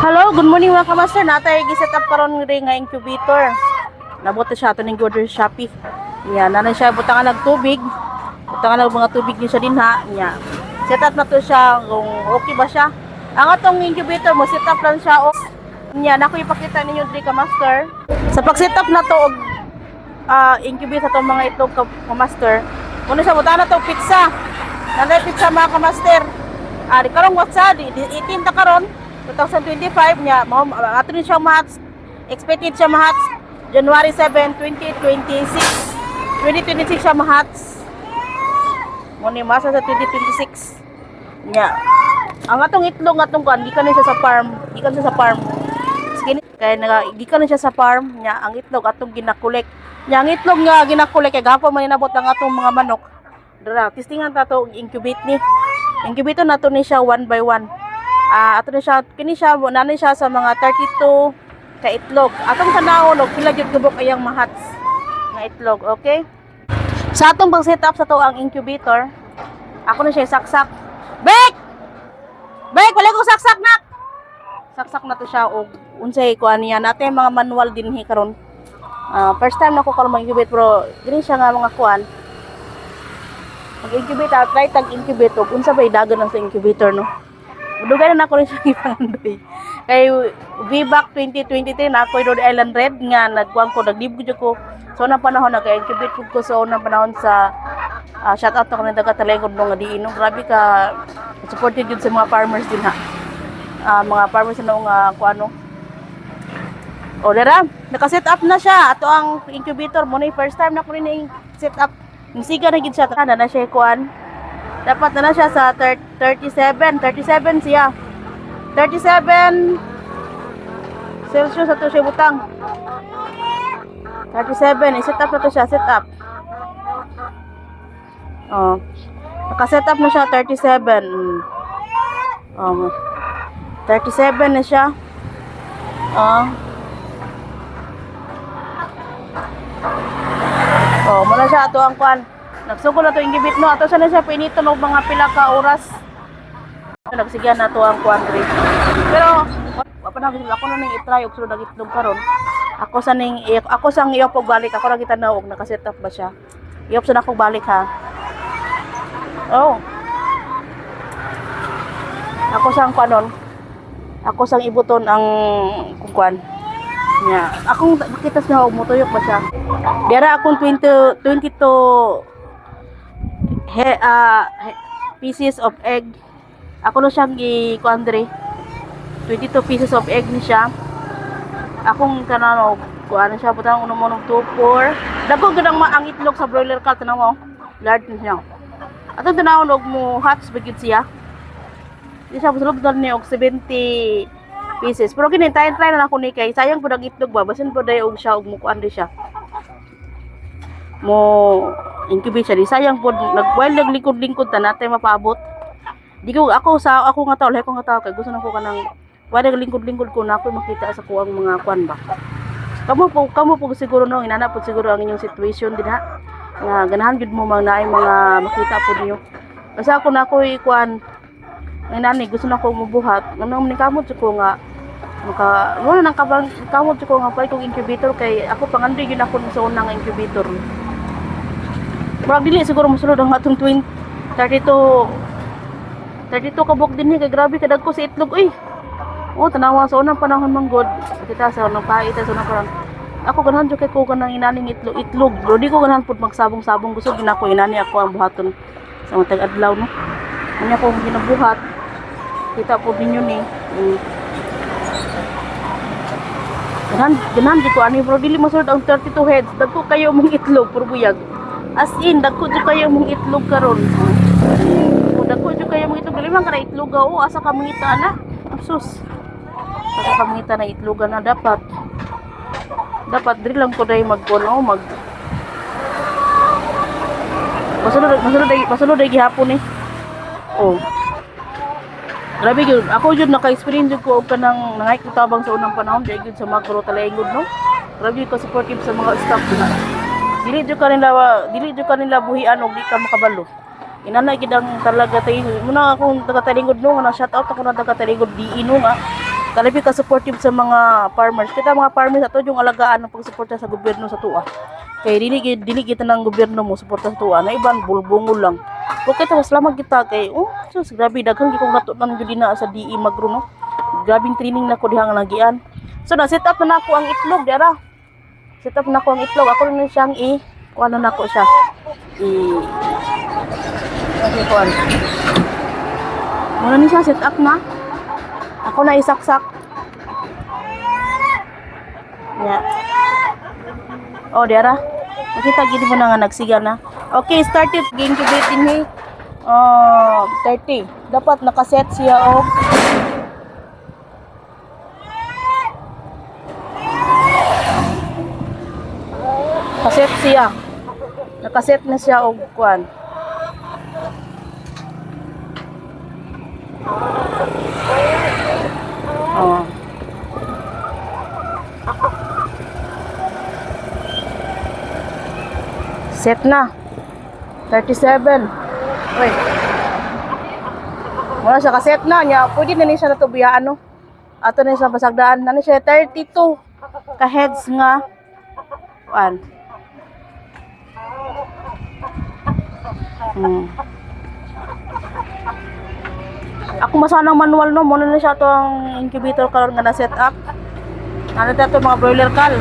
Hello, good morning mga kamaster. Natay gi-set up karon ring nga incubator. Nabot siya ato ning order sa Shopee. Yan, nanay siya butangan ng tubig. Butangan ng mga tubig ni siya din ha. Yan. Set up na to siya kung okay ba siya. Ang atong incubator mo set up lang siya og yan, ako ipakita ninyo diri kamaster. Sa pag-set up na to og incubate atong mga itlog kamaster. Kuno siya butangan na to pizza. Nanay pizza mga kamaster. Di karong WhatsApp, 18 ta karon. 2025 niya, ato rin siya mahats, expected siya mahats, January 7, 2026. 2026 siya mahats. Muna masa sa 2026. Niya. Ang atong itlog, atong kan, gikan na siya sa farm. Gikan siya sa farm. Kaya gikan na siya sa farm. Niya, ang itlog, atong ginakulek. Niya, ang itlog nga ginakulek, kaya gapon man inabot ang atong mga manok. Dara, testingan ta to incubate ni. Incubator na to ni siya 1 by 1. Ato na siya, kini siya, nanay siya sa mga 32 ka itlog. Atong tanawon, pila gyud kubok ayang mahats nga itlog, okay? Sa atong pag-set up sa to ang incubator, ako na siya saksak. Bek! Bek, wala ko saksak nak. Saksak na to siya og unsay kuan niya natin mga manual dinhi karon. First time nako karon mag-incubate pero dili siya nga mga kuan. Mag-incubate, try tag-incubate og unsa bay dagan lang sa incubator no. Dugay na ako rin siya ipangandoy. Kay VBAC 2023 na ako Rhode Island Red nga nagkuhan ko, naglibgo ko. So unang panahon nag-incubate ko sa unang panahon sa shout out ako ng taga-Talengod nga diino. Grabe ka supported yun sa mga farmers din ha. Mga farmers na nga kuano. O dara, naka-set up na siya. Ato ang incubator mo na first time na ko rin set up. Nisiga na gid siya. Na siya kuan. Dapat na siya sa 37 siya. 37 Celsius ato siya butang. 37, i-set up na to siya, set up. Naka-set up na siya 37. 37 na siya. Muna siya ato ang kuan. Nagsugol na to ingibit no. Ato sana siya pinito no mga pila ka oras. Nagsigyan na to ang kuan diri. Pero wa pa na ako na ning i-try og sulod itlog karon. Ako sang iyop og balik. Ako ra kita na og naka-set up ba siya. Iyop sa nako balik ha. Ako sang kuanon. Ako sang ibuton ang kuan. Nya, akong kita sa og motuyok ba siya. Dira akong 22 pieces of egg. Ako na siyang i-kuan diri. 22 pieces of egg ni siya. Akong kanano kuan siya butang uno mo 2 4. Dagko gid ang itlog sa broiler ka tanaw. Large niya. Atong tanawon og mo hatch bigid siya. Di siya sulod dal ni og 70 pieces. Pero kini try na ako ni kay sayang pud ang itlog ba basin pud day og siya og mo kuan di siya. Mo incubate siya di sayang pod nag-while naglingkod-lingkod ta natay mapaabot di ko ako nga tao kay gusto nako kanang while naglingkod-lingkod ko na ako makita sa kuang mga kwan ba kamo po siguro no inana po siguro ang inyong situation din ha nga ganahan gud mo mga mga makita po niyo kasi ako na ako kwan ang nani gusto nako mubuhat nganong ni kamot ko nga wala nang kamot ko nga pay kog incubator kay ako pangandoy gyud ako sa unang incubator. Murag dili siguro mosulod ang atong 32 kabok din ni kay grabe kadag ko sa itlog tanawa sa unang panahon manggod kita sa unang paita sa unang parang ako ganahan jud kay ko kanang inaning itlog pero di ko ganahan pud magsabong-sabong gusto ginako inani ako ang buhaton sa matag adlaw no unya ko ginabuhat kita po ninyo ni ganahan jud ko ani pero dili mosulod ang 32 heads dagko kayo mong itlog puro buyag. As in, dagko jud kayo mong itlog karon. Dagko jud kayo mong itlog. Limang ka na itlog asa ka mangita na. Asus. Asa ka mangita na itlogan na dapat. Dapat diri lang ko day magkuno Masunod day gihapon Grabe gyud. Ako jud naka-experience jud ko og kanang nangay tabang sa unang panahon day gyud sa Macro Talengod no. Grabe ko supportive sa mga staff na. Dili jud kanila buhian og di ka makabalo. Inanay gid ang talaga tayo. Muna akong taga-Talingod no, nga shout out ako na taga-Talingod di ino nga. Kalabi ka supportive sa mga farmers. Kita mga farmers ato yung alagaan ng pagsuporta sa gobyerno sa tuwa. Kay dili kita ng gobyerno mo suporta sa tuwa. Na iban bulbungol lang. Okay ta salamat kita kay sus grabe daghan gikong natunan gyud na sa DE Magro no. Grabing training na ko dihang nagian. So na set up na nako ang itlog dira. Set up na ko ang itlog. Ako rin siyang kuha na nako siya. Okay, kuha. Muna ni siya set up na. Ako na isaksak. Yeah. Oh, dira. Makita gid mo na nga nagsiga na. Okay, started game to bait din 30. Dapat nakaset siya og kaset siya. Nakaset na siya og kuan. Oh. Set na. 37. Wait. Wala siya kaset na niya. Pwede na siya natubiyaan no. Ato na siya basagdaan. Nani siya 32 ka heads nga. Kuan. Ako masanang manual no, muna na siya to ang incubator karon nga na set up. Ano ta to mga broiler kal.